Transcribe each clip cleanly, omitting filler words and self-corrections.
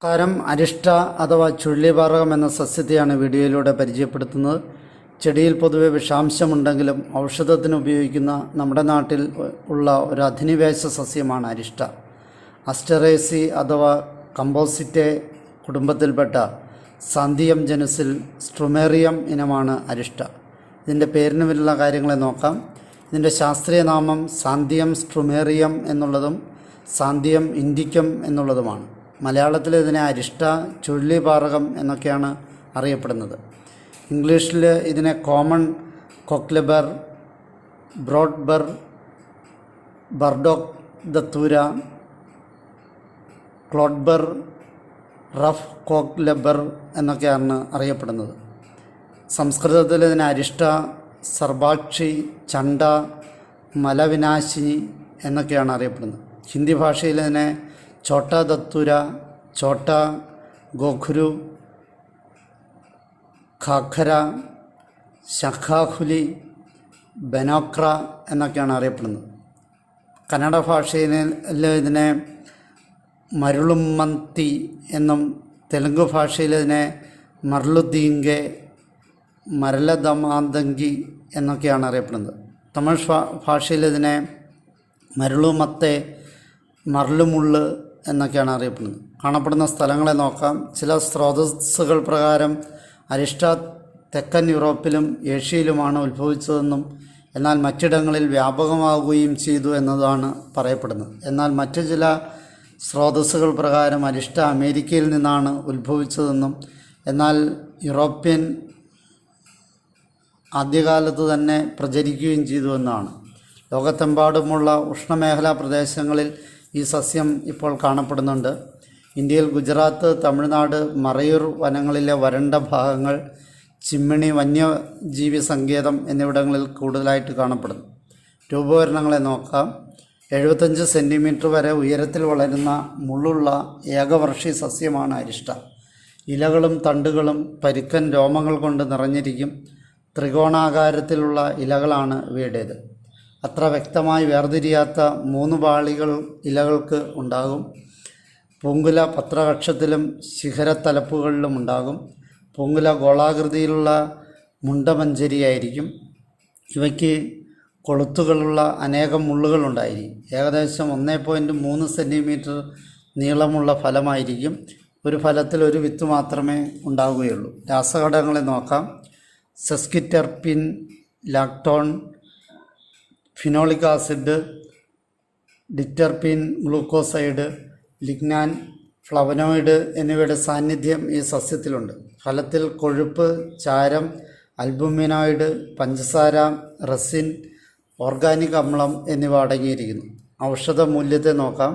നമസ്കാരം. അരിഷ്ട അഥവാ ചുഴലിപാറകം എന്ന സസ്യത്തെയാണ് വീഡിയോയിലൂടെ പരിചയപ്പെടുത്തുന്നത്. ചെടിയിൽ പൊതുവെ വിഷാംശമുണ്ടെങ്കിലും ഔഷധത്തിന് ഉപയോഗിക്കുന്ന നമ്മുടെ നാട്ടിൽ ഉള്ള ഒരു അധിനിവേശ സസ്യമാണ് അരിഷ്ട. അസ്റ്ററേസി അഥവാ കമ്പോസിറ്റെ കുടുംബത്തിൽപ്പെട്ട സാന്തിയം ജനുസിൽ സ്ട്രുമേറിയം ഇനമാണ് അരിഷ്ട. ഇതിൻ്റെ പേരിന് വരുന്ന കാര്യങ്ങളെ നോക്കാം. ഇതിൻ്റെ ശാസ്ത്രീയ നാമം സാന്തിയം സ്ട്രുമേറിയം എന്നുള്ളതും സാന്തിയം ഇൻഡിക്കം എന്നുള്ളതുമാണ്. മലയാളത്തിൽ ഇതിനെ അരിഷ്ട, ചുഴലിപാറകം എന്നൊക്കെയാണ് അറിയപ്പെടുന്നത്. ഇംഗ്ലീഷിൽ ഇതിനെ കോമൺ കോക്ലെബർ, ബ്രോഡ്ബർ, ബർഡോക്ക് ദത്തൂര, ക്ലോഡ്ബർ, റഫ് കോക്ലെബർ എന്നൊക്കെയാണ് അറിയപ്പെടുന്നത്. സംസ്കൃതത്തിൽ ഇതിനെ അരിഷ്ട, സർബാക്ഷി, ചണ്ട, മലവിനാശിനി എന്നൊക്കെയാണ് അറിയപ്പെടുന്നത്. ഹിന്ദി ഭാഷയിൽ ഇതിനെ ചോട്ട ദത്തൂര, ചോട്ട ഗോഖുരു, ഖാഖര, ശഖാഖുലി, ബനോക്ര എന്നൊക്കെയാണ് അറിയപ്പെടുന്നത്. കന്നഡ ഭാഷയിൽ ഇതിനെ മരുളുമന്തി എന്നും തെലുങ്ക് ഭാഷയിൽ ഇതിനെ മർലുദീങ്കെ, മരലദമാന്തങ്കി എന്നൊക്കെയാണ് അറിയപ്പെടുന്നത്. തമിഴ് ഭാഷയിൽ ഇതിനെ മരുളുമത്തെ, മർലുമുള്ള് എന്നൊക്കെയാണ് അറിയപ്പെടുന്നത്. കാണപ്പെടുന്ന സ്ഥലങ്ങളെ നോക്കാം. ചില സ്രോതസ്സുകൾ പ്രകാരം അരിഷ്ട തെക്കൻ യൂറോപ്പിലും ഏഷ്യയിലുമാണ് ഉത്ഭവിച്ചതെന്നും എന്നാൽ മറ്റിടങ്ങളിൽ വ്യാപകമാവുകയും ചെയ്തു എന്നതാണ് പറയപ്പെടുന്നത്. എന്നാൽ മറ്റു ചില സ്രോതസ്സുകൾ പ്രകാരം അരിഷ്ട അമേരിക്കയിൽ നിന്നാണ് ഉത്ഭവിച്ചതെന്നും എന്നാൽ യൂറോപ്യൻ ആദ്യകാലത്ത് തന്നെ പ്രചരിക്കുകയും ചെയ്തു എന്നാണ്. ലോകത്തെമ്പാടുമുള്ള ഉഷ്ണമേഖലാ പ്രദേശങ്ങളിൽ ഈ സസ്യം ഇപ്പോൾ കാണപ്പെടുന്നുണ്ട്. ഇന്ത്യയിൽ ഗുജറാത്ത്, തമിഴ്നാട്, മറയൂർ വനങ്ങളിലെ വരണ്ട ഭാഗങ്ങൾ, ചിമ്മിണി വന്യജീവി സങ്കേതം എന്നിവിടങ്ങളിൽ കൂടുതലായിട്ട് കാണപ്പെടുന്നു. രൂപവരണങ്ങളെ നോക്കാം. 75 സെൻറ്റിമീറ്റർ വരെ ഉയരത്തിൽ വളരുന്ന മുള്ളുള്ള ഏകവർഷി സസ്യമാണ് അരിഷ്ട. ഇലകളും തണ്ടുകളും പരുക്കൻ രോമങ്ങൾ കൊണ്ട് നിറഞ്ഞിരിക്കും. ത്രികോണാകാരത്തിലുള്ള ഇലകളാണ് ഇവയുടേത്. അത്ര വ്യക്തമായി വേർതിരിയാത്ത 3 പാളികൾ ഇലകൾക്ക് ഉണ്ടാകും. പൂങ്കുല പത്രകക്ഷത്തിലും ശിഖരത്തലപ്പുകളിലും ഉണ്ടാകും. പൂങ്കുല ഗോളാകൃതിയിലുള്ള മുണ്ടമഞ്ചരിയായിരിക്കും. ഇവയ്ക്ക് കൊളുത്തുകളുള്ള അനേകം മുള്ളുകളുണ്ടായിരിക്കും. ഏകദേശം 1.3 സെൻറ്റിമീറ്റർ നീളമുള്ള ഫലമായിരിക്കും. ഒരു ഫലത്തിൽ ഒരു വിത്ത് മാത്രമേ ഉണ്ടാവുകയുള്ളൂ. രാസഘടകങ്ങളെ നോക്കാം. സെസ്കിറ്റെർപിൻ, lactone, phenolic acid, ഡിറ്റർപിൻ, glucoside, ലിഗ്നാൻ, flavonoid എന്നിവയുടെ സാന്നിധ്യം ഈ സസ്യത്തിലുണ്ട്. ഫലത്തിൽ കൊഴുപ്പ്, ചാരം, അൽബുമിനോയിഡ്, പഞ്ചസാര, റെസിൻ, ഓർഗാനിക് അമ്ലം എന്നിവ അടങ്ങിയിരിക്കുന്നു. ഔഷധ മൂല്യത്തെ നോക്കാം.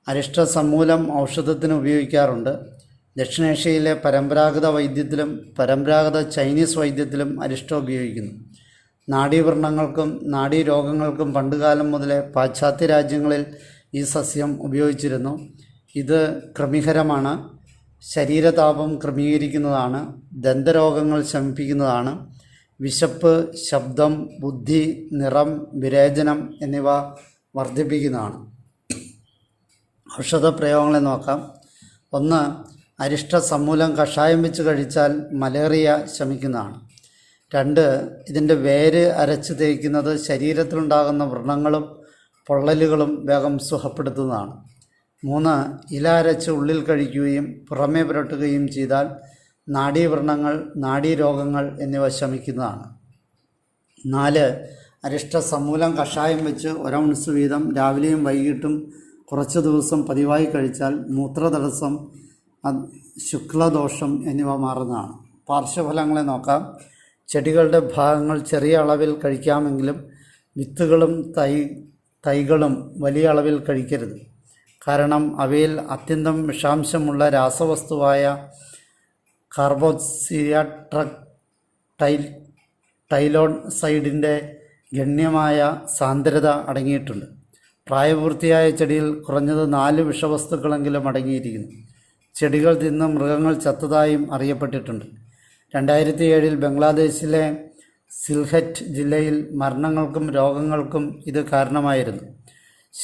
അരിഷ്ട സമൂലം ഔഷധത്തിന് ഉപയോഗിക്കാറുണ്ട്. ദക്ഷിണേഷ്യയിലെ പരമ്പരാഗത വൈദ്യത്തിലും പരമ്പരാഗത ചൈനീസ് വൈദ്യത്തിലും അരിഷ്ട ഉപയോഗിക്കുന്നു. നാഡീവ്രണങ്ങൾക്കും നാഡീരോഗങ്ങൾക്കും പണ്ടുകാലം മുതലേ പാശ്ചാത്യ രാജ്യങ്ങളിൽ ഈ സസ്യം ഉപയോഗിച്ചിരുന്നു. ഇത് ക്രമികരമാണ്. ശരീരതാപം ക്രമീകരിക്കുന്നതാണ്. ദന്തരോഗങ്ങൾ ശമിപ്പിക്കുന്നതാണ്. വിശപ്പ്, ശബ്ദം, ബുദ്ധി, നിറം, വിരേചനം എന്നിവ വർദ്ധിപ്പിക്കുന്നതാണ്. ഔഷധപ്രയോഗങ്ങളെ നോക്കാം. 1. അരിഷ്ട സമൂലം കഷായം വെച്ച് കഴിച്ചാൽ മലേറിയ ശമിക്കുന്നതാണ്. 2. ഇതിൻ്റെ വേര് അരച്ച് തേക്കുന്നത് ശരീരത്തിലുണ്ടാകുന്ന വ്രണങ്ങളും പൊള്ളലുകളും വേഗം സുഖപ്പെടുത്തുന്നതാണ്. 3. ഇല അരച്ച് ഉള്ളിൽ കഴിക്കുകയും പുറമേ പുരട്ടുകയും ചെയ്താൽ നാഡീവ്രണങ്ങൾ, നാഡീരോഗങ്ങൾ എന്നിവ ശമിക്കുന്നതാണ്. 4. അരിഷ്ട സമൂലം കഷായം വെച്ച് 1 ഔൺസ് വീതം രാവിലെയും വൈകിട്ടും കുറച്ച് ദിവസം പതിവായി കഴിച്ചാൽ മൂത്രതടസ്സം, ശുക്ലദോഷം എന്നിവ മാറുന്നതാണ്. പാർശ്വഫലങ്ങളെ നോക്കാം. ചെടികളുടെ ഭാഗങ്ങൾ ചെറിയ അളവിൽ കഴിക്കാമെങ്കിലും വിത്തുകളും തൈകളും വലിയ അളവിൽ കഴിക്കരുത്. കാരണം അവയിൽ അത്യന്തം വിഷാംശമുള്ള രാസവസ്തുവായ ടൈലോൺസൈഡിൻ്റെ ഗണ്യമായ സാന്ദ്രത അടങ്ങിയിട്ടുണ്ട്. പ്രായപൂർത്തിയായ ചെടിയിൽ കുറഞ്ഞത് 4 വിഷവസ്തുക്കളെങ്കിലും അടങ്ങിയിരിക്കുന്നു. ചെടികൾ തിന്ന് മൃഗങ്ങൾ ചത്തതായും അറിയപ്പെട്ടിട്ടുണ്ട്. 2007 ബംഗ്ലാദേശിലെ സിൽഹറ്റ് ജില്ലയിൽ മരണങ്ങൾക്കും രോഗങ്ങൾക്കും ഇത് കാരണമായിരുന്നു.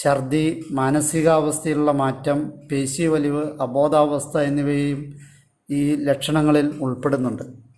ഛർദി, മാനസികാവസ്ഥയിലുള്ള മാറ്റം, പേശി വലിവ്, അബോധാവസ്ഥ എന്നിവയും ഈ ലക്ഷണങ്ങളിൽ ഉൾപ്പെടുന്നുണ്ട്.